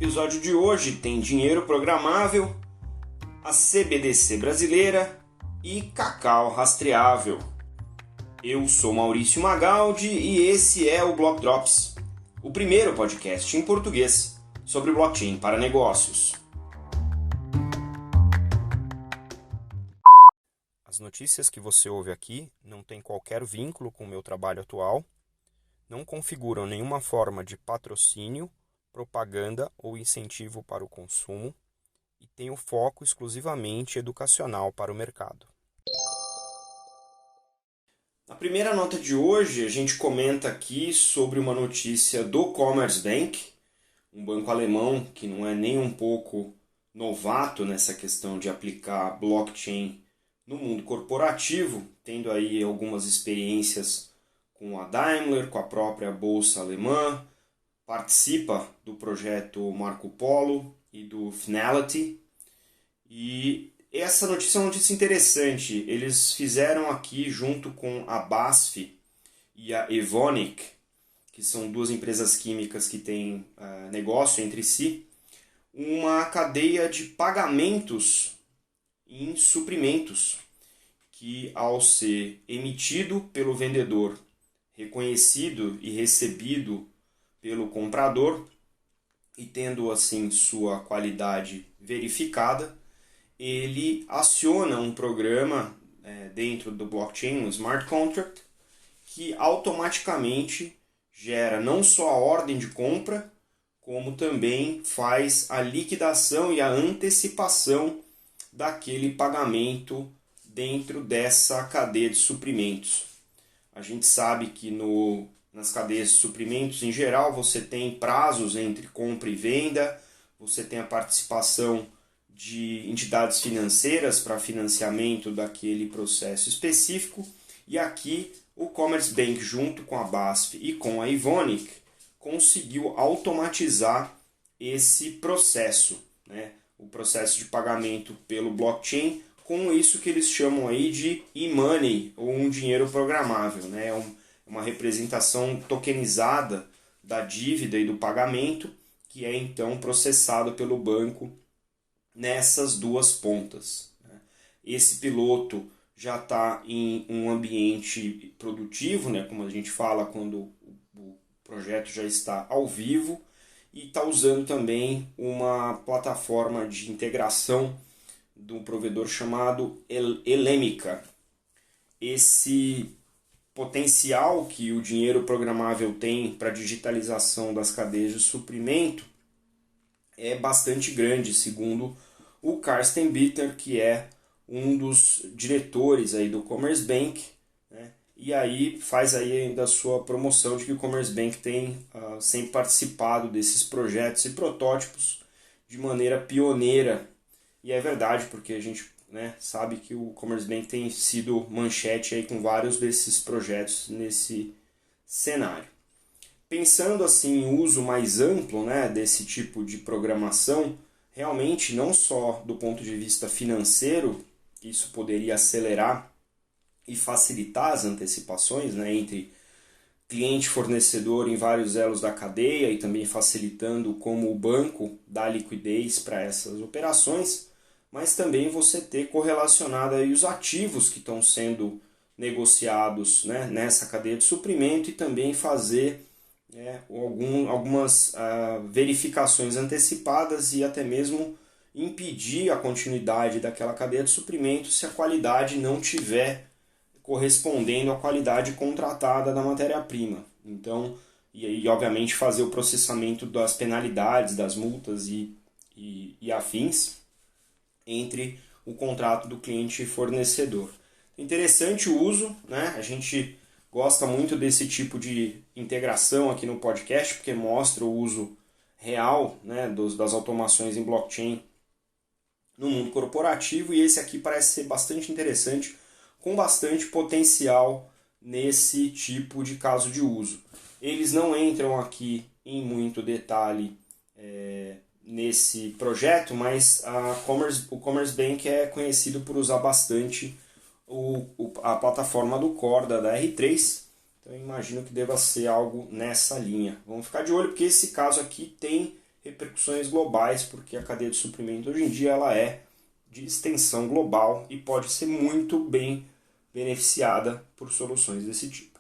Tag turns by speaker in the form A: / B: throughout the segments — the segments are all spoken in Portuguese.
A: episódio de hoje tem dinheiro programável, a CBDC brasileira e cacau rastreável. Eu sou Maurício Magaldi e esse é o Block Drops, o primeiro podcast em português sobre blockchain para negócios. As notícias que você ouve aqui não têm qualquer vínculo com o meu trabalho atual, não configuram nenhuma forma de patrocínio, propaganda ou incentivo para o consumo e têm o foco exclusivamente educacional para o mercado. Na primeira nota de hoje, a gente comenta aqui sobre uma notícia do Commerzbank, um banco alemão que não é nem um pouco novato nessa questão de aplicar blockchain no mundo corporativo, tendo aí algumas experiências com a Daimler, com a própria bolsa alemã, participa do projeto Marco Polo e do Finality. E essa notícia é uma notícia interessante. Eles fizeram aqui, junto com a BASF e a Evonik, que são duas empresas químicas que têm negócio entre si, uma cadeia de pagamentos em suprimentos, que ao ser emitido pelo vendedor, reconhecido e recebido pelo comprador e tendo assim sua qualidade verificada, ele aciona um programa dentro do blockchain, um smart contract, que automaticamente gera não só a ordem de compra, como também faz a liquidação e a antecipação daquele pagamento dentro dessa cadeia de suprimentos. A gente sabe que nas cadeias de suprimentos, em geral, você tem prazos entre compra e venda, você tem a participação de entidades financeiras para financiamento daquele processo específico, e aqui o Commerzbank, junto com a BASF e com a Evonik, conseguiu automatizar esse processo, né? O processo de pagamento pelo blockchain, com isso que eles chamam aí de e-money, ou um dinheiro programável, né? Uma representação tokenizada da dívida e do pagamento, que é então processado pelo banco nessas duas pontas. Esse piloto já está em um ambiente produtivo, né? Como a gente fala quando o projeto já está ao vivo, e está usando também uma plataforma de integração de um provedor chamado Elemica. Esse potencial que o dinheiro programável tem para a digitalização das cadeias de suprimento é bastante grande, segundo o Carsten Bitter, que é um dos diretores aí do Commerzbank, né? E aí faz aí ainda a sua promoção de que o Commerzbank tem sempre participado desses projetos e protótipos de maneira pioneira. E é verdade, porque a gente sabe que o Commerzbank tem sido manchete aí com vários desses projetos nesse cenário. Pensando assim em uso mais amplo, desse tipo de programação, realmente não só do ponto de vista financeiro, isso poderia acelerar e facilitar as antecipações entre cliente e fornecedor em vários elos da cadeia, e também facilitando como o banco dá liquidez para essas operações, mas também você ter correlacionado aí os ativos que estão sendo negociados nessa cadeia de suprimento, e também fazer algumas verificações antecipadas e até mesmo impedir a continuidade daquela cadeia de suprimento se a qualidade não tiver correspondendo à qualidade contratada da matéria-prima. Então, e obviamente fazer o processamento das penalidades, das multas e afins entre o contrato do cliente e fornecedor. Interessante o uso, a gente gosta muito desse tipo de integração aqui no podcast, porque mostra o uso real das automações em blockchain no mundo corporativo, e esse aqui parece ser bastante interessante, com bastante potencial nesse tipo de caso de uso. Eles não entram aqui em muito detalhe nesse projeto, mas o Commerzbank é conhecido por usar bastante a plataforma do Corda da R3, então eu imagino que deva ser algo nessa linha. Vamos ficar de olho, porque esse caso aqui tem repercussões globais, porque a cadeia de suprimento hoje em dia ela é de extensão global e pode ser muito bem beneficiada por soluções desse tipo.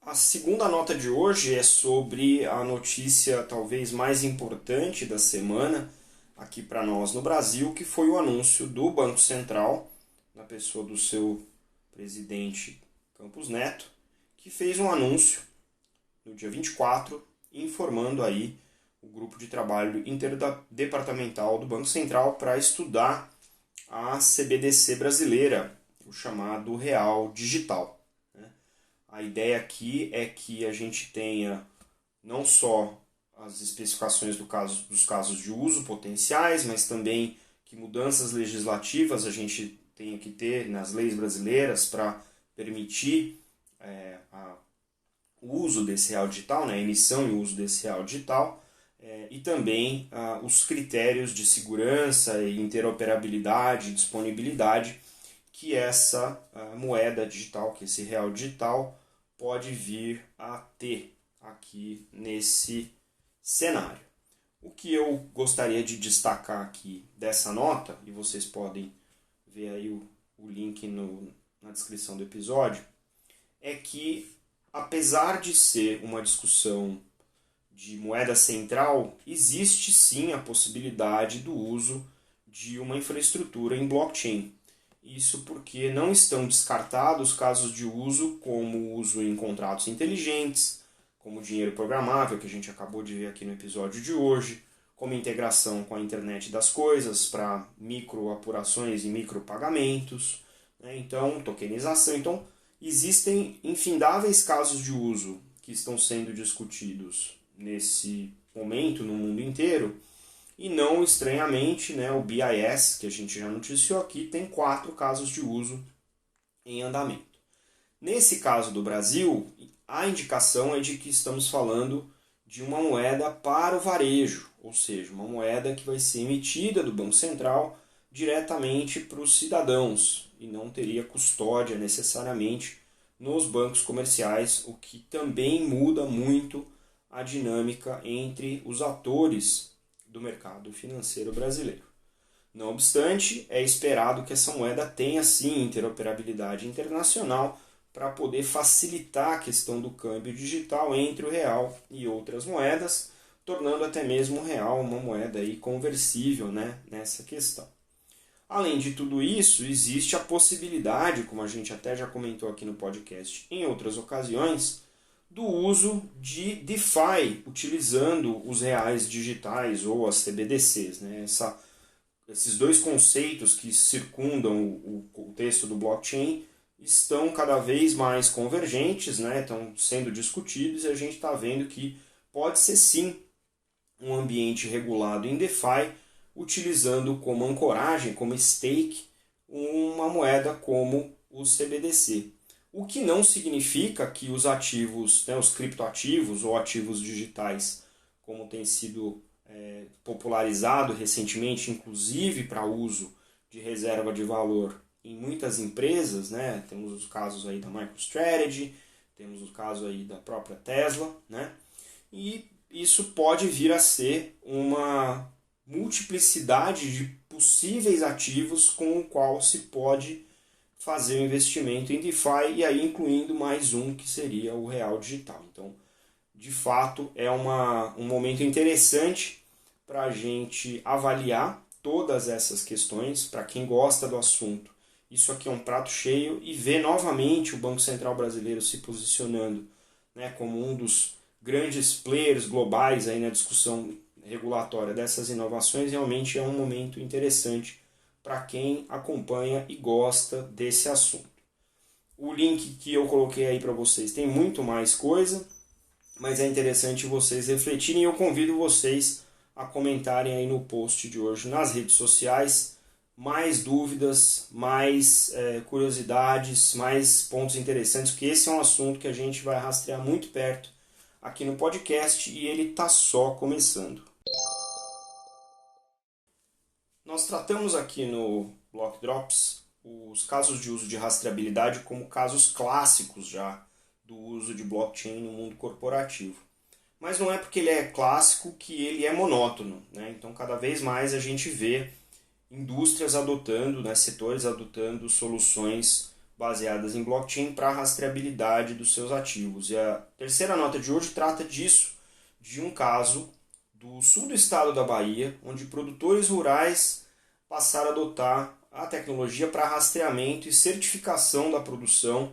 A: A segunda nota de hoje é sobre a notícia talvez mais importante da semana aqui para nós no Brasil, que foi o anúncio do Banco Central, na pessoa do seu presidente Campos Neto, que fez um anúncio no dia 24, informando aí o grupo de trabalho interdepartamental do Banco Central para estudar a CBDC brasileira, o chamado Real Digital. A ideia aqui é que a gente tenha não só as especificações dos casos de uso potenciais, mas também que mudanças legislativas a gente tenha que ter nas leis brasileiras para permitir o uso desse real digital, né, a emissão e o uso desse real digital, e também os critérios de segurança e interoperabilidade e disponibilidade que essa moeda digital, que esse real digital pode vir a ter aqui nesse cenário. O que eu gostaria de destacar aqui dessa nota, e vocês podem ver aí o link na descrição do episódio, é que apesar de ser uma discussão de moeda central, existe sim a possibilidade do uso de uma infraestrutura em blockchain. Isso porque não estão descartados casos de uso como o uso em contratos inteligentes, como dinheiro programável, que a gente acabou de ver aqui no episódio de hoje, como integração com a internet das coisas para microapurações e micropagamentos, né? Então, tokenização. Então, existem infindáveis casos de uso que estão sendo discutidos nesse momento no mundo inteiro. E não estranhamente, né, o BIS, que a gente já noticiou aqui, tem 4 casos de uso em andamento. Nesse caso do Brasil, a indicação é de que estamos falando de uma moeda para o varejo, ou seja, uma moeda que vai ser emitida do Banco Central diretamente para os cidadãos e não teria custódia necessariamente nos bancos comerciais, o que também muda muito a dinâmica entre os atores do mercado financeiro brasileiro. Não obstante, é esperado que essa moeda tenha sim interoperabilidade internacional para poder facilitar a questão do câmbio digital entre o real e outras moedas, tornando até mesmo o real uma moeda aí conversível, né, nessa questão. Além de tudo isso, existe a possibilidade, como a gente até já comentou aqui no podcast em outras ocasiões, do uso de DeFi, utilizando os reais digitais ou as CBDCs. Né? Esses dois conceitos que circundam o contexto do blockchain estão cada vez mais convergentes, né? Estão sendo discutidos e a gente está vendo que pode ser sim um ambiente regulado em DeFi, utilizando como ancoragem, como stake, uma moeda como o CBDC. O que não significa que os ativos, né, os criptoativos ou ativos digitais, como tem sido popularizado recentemente, inclusive para uso de reserva de valor em muitas empresas, né? Temos os casos aí da MicroStrategy, temos o caso aí da própria Tesla, né? E isso pode vir a ser uma multiplicidade de possíveis ativos com o qual se pode fazer o investimento em DeFi e aí incluindo mais um que seria o real digital. Então, de fato, é um momento interessante para a gente avaliar todas essas questões. Para quem gosta do assunto, isso aqui é um prato cheio e ver novamente o Banco Central brasileiro se posicionando, né, como um dos grandes players globais aí na discussão regulatória dessas inovações, realmente é um momento interessante para quem acompanha e gosta desse assunto. O link que eu coloquei aí para vocês tem muito mais coisa, mas é interessante vocês refletirem e eu convido vocês a comentarem aí no post de hoje nas redes sociais mais dúvidas, mais curiosidades, mais pontos interessantes, porque esse é um assunto que a gente vai rastrear muito perto aqui no podcast e ele está só começando. Nós tratamos aqui no Block Drops os casos de uso de rastreabilidade como casos clássicos já do uso de blockchain no mundo corporativo. mas não é porque ele é clássico que ele é monótono, né? Então, cada vez mais a gente vê indústrias adotando, né, setores adotando soluções baseadas em blockchain para a rastreabilidade dos seus ativos. E a terceira nota de hoje trata disso, de um caso do sul do estado da Bahia, onde produtores rurais passaram a adotar a tecnologia para rastreamento e certificação da produção.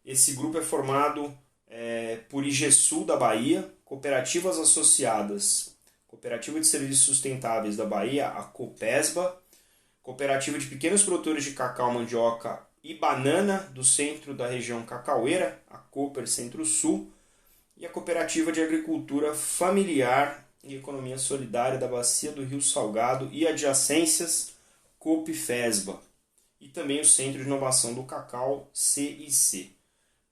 A: Esse grupo é formado por IGESUL da Bahia, Cooperativas Associadas, Cooperativa de Serviços Sustentáveis da Bahia, a Copesba, Cooperativa de Pequenos Produtores de Cacau, Mandioca e Banana do centro da região cacaueira, a Cooper Centro-Sul, e a Cooperativa de Agricultura Familiar e Economia Solidária da Bacia do Rio Salgado e adjacências, Copfesba, e também o Centro de Inovação do Cacau, CIC.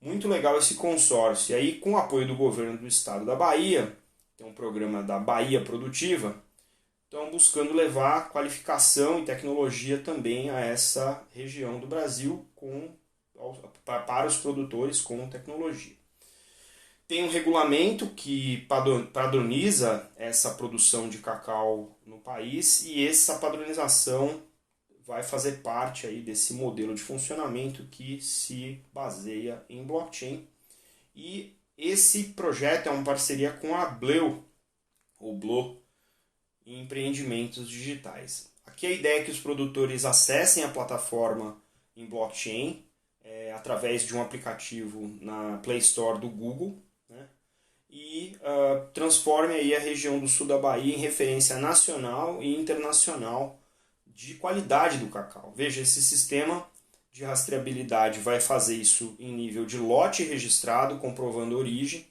A: Muito legal esse consórcio. E aí, com o apoio do governo do estado da Bahia, tem um programa da Bahia Produtiva, estão buscando levar qualificação e tecnologia também a essa região do Brasil para os produtores com tecnologia. Tem um regulamento que padroniza essa produção de cacau no país e essa padronização vai fazer parte aí desse modelo de funcionamento que se baseia em blockchain. E esse projeto é uma parceria com a Bleu, ou Blo, em empreendimentos digitais. Aqui a ideia é que os produtores acessem a plataforma em blockchain através de um aplicativo na Play Store do Google, né, e transforme aí a região do sul da Bahia em referência nacional e internacional de qualidade do cacau. Veja, esse sistema de rastreabilidade vai fazer isso em nível de lote registrado, comprovando a origem,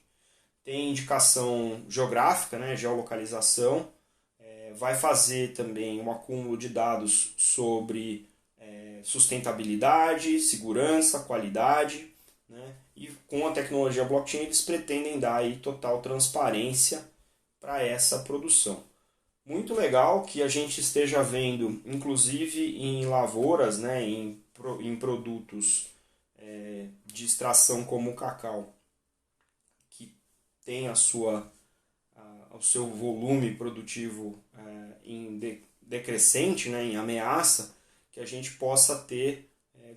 A: tem indicação geográfica, né, geolocalização, vai fazer também um acúmulo de dados sobre sustentabilidade, segurança, qualidade, né, e com a tecnologia blockchain eles pretendem dar aí total transparência para essa produção. Muito legal que a gente esteja vendo, inclusive em lavouras, né, em produtos de extração como o cacau, que tem o seu volume produtivo em decrescente, né, em ameaça, que a gente possa ter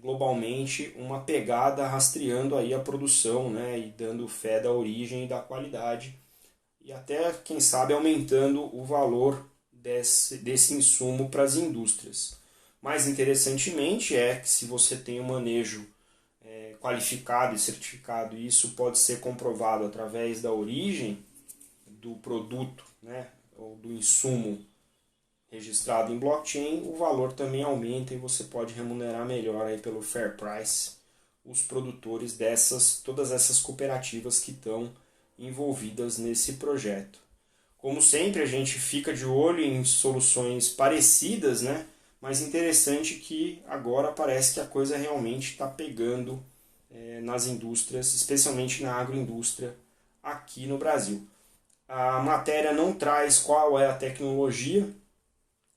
A: globalmente uma pegada rastreando aí a produção, né, e dando fé da origem e da qualidade, e até, quem sabe, aumentando o valor desse insumo para as indústrias. Mais interessantemente é que se você tem um manejo qualificado e certificado, e isso pode ser comprovado através da origem do produto, né, ou do insumo registrado em blockchain, o valor também aumenta e você pode remunerar melhor aí pelo fair price os produtores todas essas cooperativas que estão envolvidas nesse projeto. Como sempre, a gente fica de olho em soluções parecidas, né? Mas interessante que agora parece que a coisa realmente está pegando nas indústrias, especialmente na agroindústria aqui no Brasil. A matéria não traz qual é a tecnologia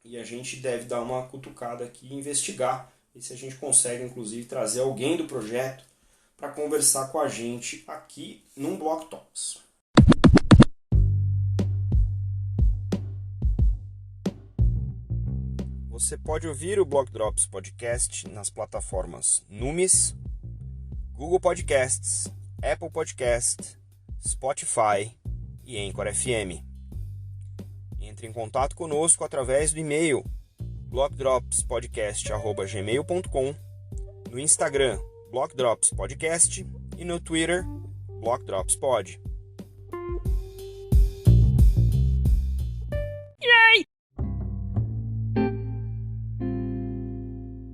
A: e a gente deve dar uma cutucada aqui e investigar e se a gente consegue, inclusive, trazer alguém do projeto para conversar com a gente aqui no Block Talks. Você pode ouvir o Block Drops Podcast nas plataformas Numis, Google Podcasts, Apple Podcasts, Spotify e Anchor FM. Entre em contato conosco através do e-mail blockdropspodcast@gmail.com, no Instagram Block Drops Podcast e no Twitter Block Drops Pod.